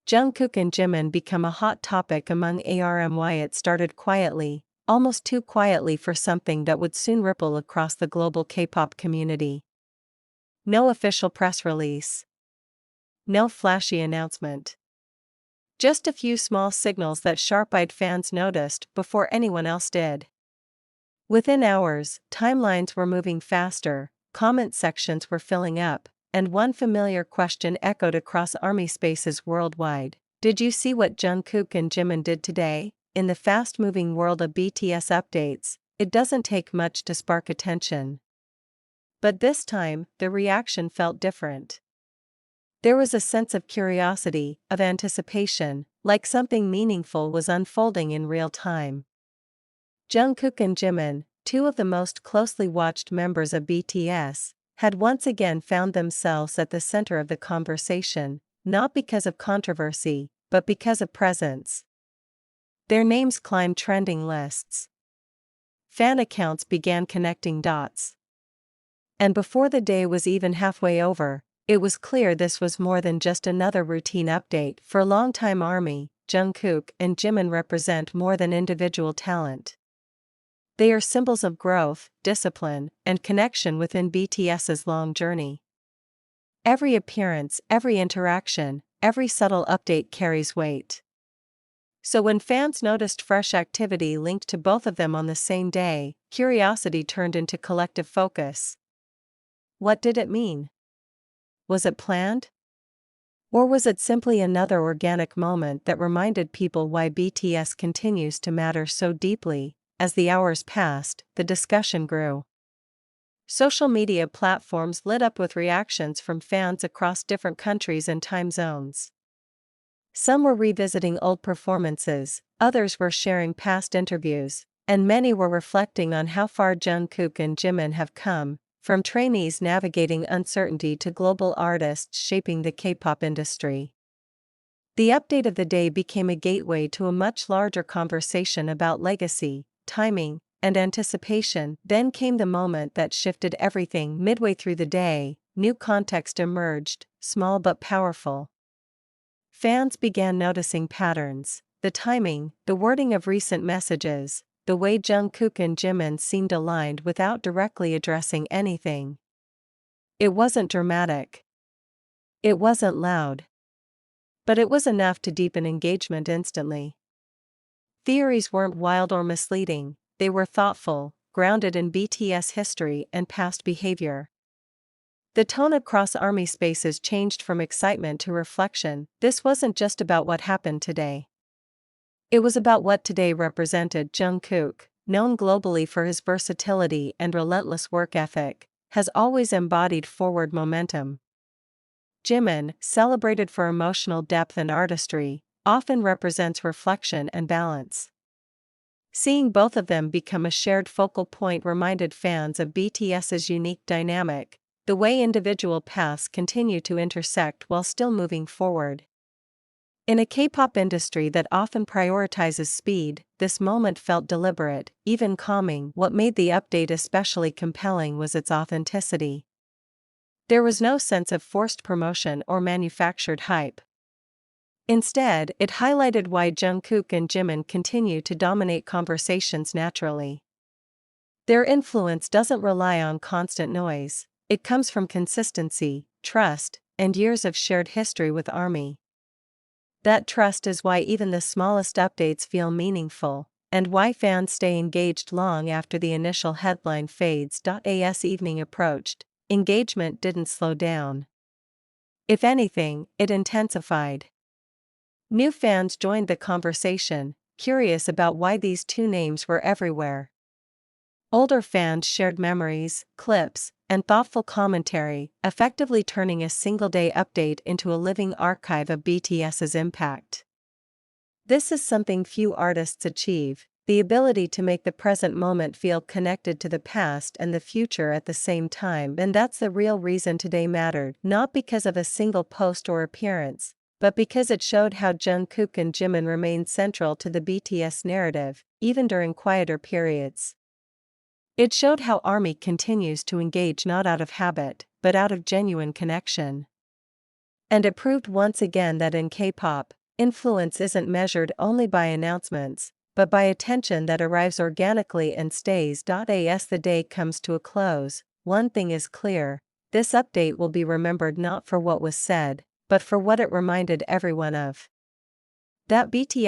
Jungkook and Jimin become a hot topic among ARMY. It started quietly, almost too quietly for something that would soon ripple across the global K-pop community. No official press release. No flashy announcement. Just a few small signals that sharp-eyed fans noticed before anyone else did. Within hours, timelines were moving faster, comment sections were filling up, and one familiar question echoed across ARMY spaces worldwide. Did you see what Jungkook and Jimin did today? In the fast-moving world of BTS updates, it doesn't take much to spark attention. But this time, the reaction felt different. There was a sense of curiosity, of anticipation, like something meaningful was unfolding in real time. Jungkook and Jimin, two of the most closely watched members of BTS, had once again found themselves at the center of the conversation, not because of controversy, but because of presence. Their names climbed trending lists. Fan accounts began connecting dots. And before the day was even halfway over, it was clear this was more than just another routine update. For longtime ARMY, Jungkook and Jimin represent more than individual talent. They are symbols of growth, discipline, and connection within BTS's long journey. Every appearance, every interaction, every subtle update carries weight. So when fans noticed fresh activity linked to both of them on the same day, curiosity turned into collective focus. What did it mean? Was it planned? Or was it simply another organic moment that reminded people why BTS continues to matter so deeply? As the hours passed, the discussion grew. Social media platforms lit up with reactions from fans across different countries and time zones. Some were revisiting old performances, others were sharing past interviews, and many were reflecting on how far Jungkook and Jimin have come, from trainees navigating uncertainty to global artists shaping the K-pop industry. The update of the day became a gateway to a much larger conversation about legacy, timing, and anticipation. Then came the moment that shifted everything. Midway through the day, new context emerged, small but powerful. Fans began noticing patterns: the timing, the wording of recent messages, the way Jungkook and Jimin seemed aligned without directly addressing anything. It wasn't dramatic. It wasn't loud. But it was enough to deepen engagement instantly. Theories weren't wild or misleading, they were thoughtful, grounded in BTS history and past behavior. The tone across ARMY spaces changed from excitement to reflection. This wasn't just about what happened today. It was about what today represented. Jungkook, known globally for his versatility and relentless work ethic, has always embodied forward momentum. Jimin, celebrated for emotional depth and artistry, often represents reflection and balance. Seeing both of them become a shared focal point reminded fans of BTS's unique dynamic, the way individual paths continue to intersect while still moving forward. In a K-pop industry that often prioritizes speed, this moment felt deliberate, even calming. What made the update especially compelling was its authenticity. There was no sense of forced promotion or manufactured hype. Instead, it highlighted why Jungkook and Jimin continue to dominate conversations naturally. Their influence doesn't rely on constant noise, it comes from consistency, trust, and years of shared history with ARMY. That trust is why even the smallest updates feel meaningful, and why fans stay engaged long after the initial headline fades. As evening approached, engagement didn't slow down. If anything, it intensified. New fans joined the conversation, curious about why these two names were everywhere. Older fans shared memories, clips, and thoughtful commentary, effectively turning a single-day update into a living archive of BTS's impact. This is something few artists achieve, the ability to make the present moment feel connected to the past and the future at the same time. And that's the real reason today mattered, not because of a single post or appearance, but because it showed how Jungkook and Jimin remained central to the BTS narrative, even during quieter periods. It showed how ARMY continues to engage not out of habit, but out of genuine connection. And it proved once again that in K-pop, influence isn't measured only by announcements, but by attention that arrives organically and stays. As the day comes to a close, one thing is clear: this update will be remembered not for what was said, but for what it reminded everyone of. That BTS